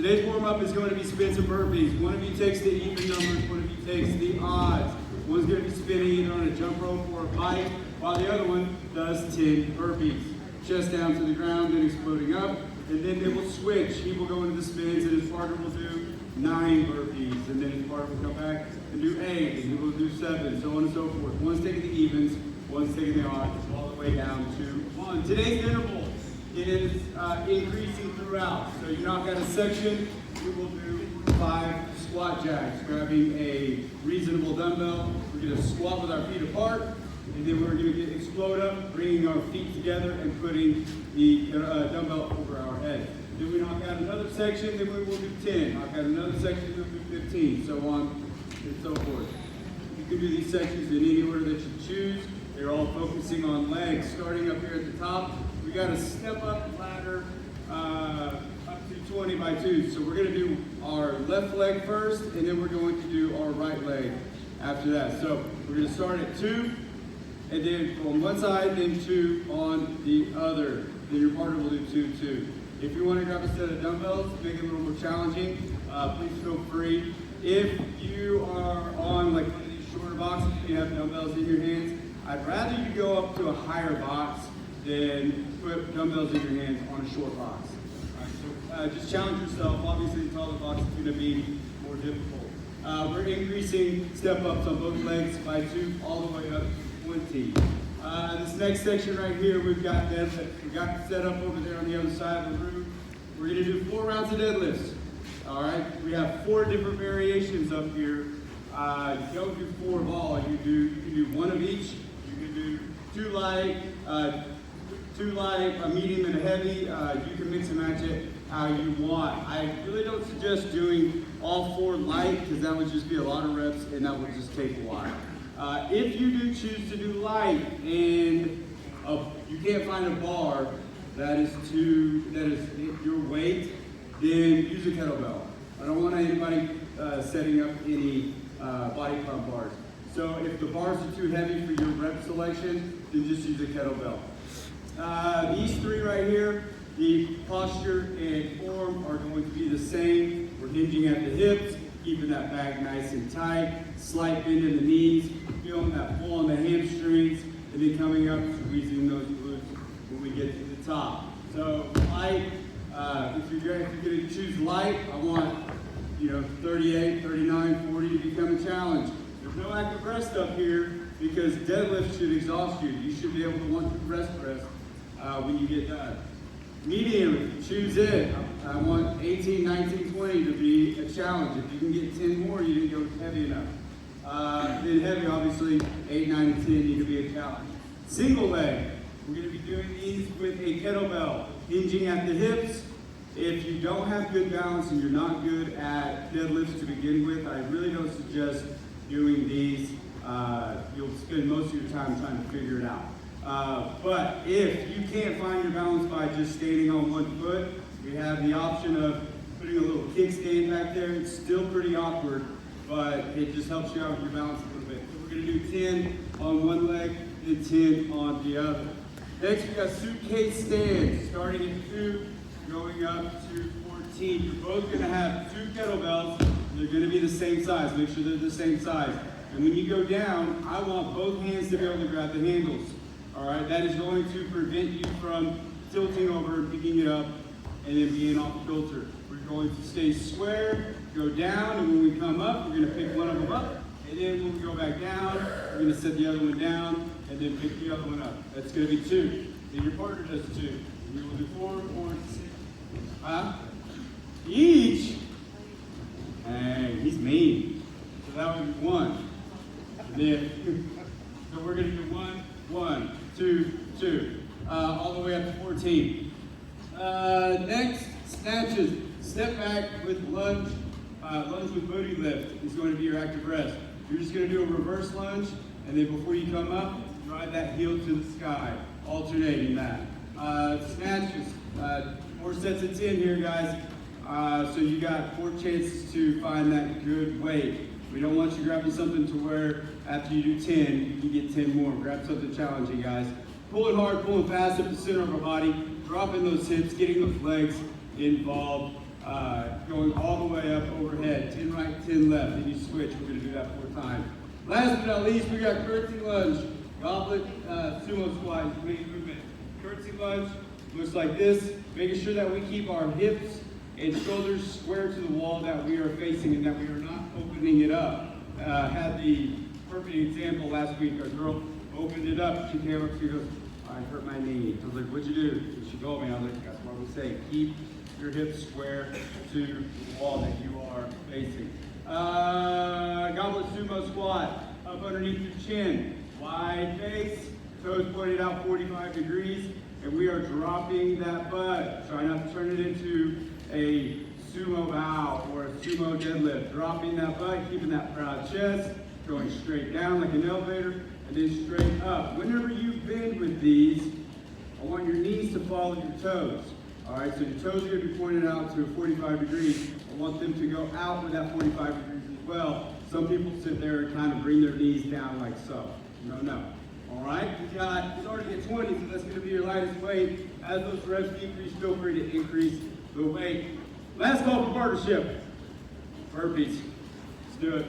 Today's warm-up is going to be spins and burpees. One of you takes the even numbers, one of you takes the odds. One's going to be spinning either on a jump rope or a bike, while the other one does 10 burpees. Chest down to the ground, then exploding up, and then they will switch. He will go into the spins, and his partner will do 9 burpees, and then his partner will come back and do 8, and he will do 7, so on and so forth. One's taking the evens, one's taking the odds, all the way down to 1. Today's interval is increasing throughout. So you knock out a section, you will do 5 squat jacks, grabbing a reasonable dumbbell. We're going to squat with our feet apart, and then we're going to explode up, bringing our feet together and putting the dumbbell over our head. Then we knock out another section, then we will do 10. Knock out another section, then we'll do 15, so on and so forth. You can do these sections in any order that you choose. They're all focusing on legs. Starting up here at the top, we got a step up ladder up to 20 by 2. So we're going to do our left leg first, and then we're going to do our right leg after that. So we're going to start at 2, and then on one side, then 2 on the other. Then your partner will do 2, 2. If you want to grab a set of dumbbells, make it a little more challenging, please feel free. If you are on like one of these shorter boxes, you have dumbbells in your hands, I'd rather you go up to a higher box than put dumbbells in your hands on a short box. All right, so just challenge yourself. Obviously, the taller box is going to be more difficult. We're increasing step ups on both legs by 2 all the way up to 20. This next section right here, we've got deadlifts. We've got set up over there on the other side of the room. We're going to do 4 rounds of deadlifts. All right, we have 4 different variations up here. You don't do 4 of all. You can do 1 of each. You can do 2 light, a medium, and a heavy. You can mix and match it how you want. I really don't suggest doing all 4 light because that would just be a lot of reps and that would just take a while. If you do choose to do light and you can't find a bar that is your weight, then use a kettlebell. I don't want anybody setting up any body pump bars. So if the bars are too heavy for your rep selection, then just use a kettlebell. These 3 right here, the posture and form are going to be the same. We're hinging at the hips, keeping that back nice and tight, slight bend in the knees, feeling that pull on the hamstrings, and then coming up, squeezing those glutes when we get to the top. So light, if you're going to choose light, I want 38, 39, 40 to become a challenge. There's no active rest up here because deadlift should exhaust you. You should be able to want to rest when you get done. Medium, choose it. I want 18, 19, 20 to be a challenge. If you can get 10 more, you didn't go heavy enough. Then heavy, obviously, 8, 9, and 10 need to be a challenge. Single leg, we're going to be doing these with a kettlebell, hinging at the hips. If you don't have good balance and you're not good at deadlifts to begin with, I really don't suggest doing these. You'll spend most of your time trying to figure it out. But if you can't find your balance by just standing on one foot, we have the option of putting a little kickstand back there. It's still pretty awkward, but it just helps you out with your balance a little bit. So we're going to do 10 on one leg and 10 on the other. Next, we got suitcase stands, starting at 2, going up to 14. You're both going to have 2 kettlebells. They're going to be the same size. Make sure they're the same size. And when you go down, I want both hands to be able to grab the handles. All right, that is going to prevent you from tilting over and picking it up and then being off kilter. We're going to stay square, go down, and when we come up, we're going to pick one of them up. And then when we go back down, we're going to set the other one down and then pick the other one up. That's going to be 2. Then your partner does 2. And we will do 4 or 6. Each. Hey, he's mean. So that would be 1. And then, so we're going to do 1, 1, 2, 2, all the way up to 14. Next, snatches. Step back with lunge. Lunge with booty lift is going to be your active rest. You're just going to do a reverse lunge, and then before you come up, drive that heel to the sky, alternating that. Snatches. 4 sets of 10 here, guys. So you got 4 chances to find that good weight. We don't want you grabbing something to where after you do 10, you can get 10 more. Grab something challenging, guys. Pulling hard, pulling fast up the center of our body, dropping those hips, getting those legs involved Going all the way up overhead, 10 right, 10 left, then you switch. We're gonna do that 4 times. Last but not least, we got curtsy lunge, goblet, sumo squat, range movement. Curtsy lunge looks like this, making sure that we keep our hips and shoulders square to the wall that we are facing and that we are not opening it up. Had the perfect example last week. Our girl opened it up. She came up, she goes, I hurt my knee. I was like, what'd you do? And she told me, I was like, that's what we say. Keep your hips square to the wall that you are facing. Goblet sumo squat, up underneath your chin, wide face, toes pointed out 45 degrees, and we are dropping that butt. Try not to turn it into a sumo bow or a sumo deadlift. Dropping that butt, keeping that proud chest, going straight down like an elevator, and then straight up. Whenever you bend with these, I want your knees to follow your toes. All right, so your toes are going to be pointed out to 45 degrees. I want them to go out with that 45 degrees as well. Some people sit there and kind of bring their knees down like so. No. All right, we got starting at 20, so that's going to be your lightest weight. As those reps decrease, feel free to increase the weight. Last call for partnership. Burpees. Let's do it.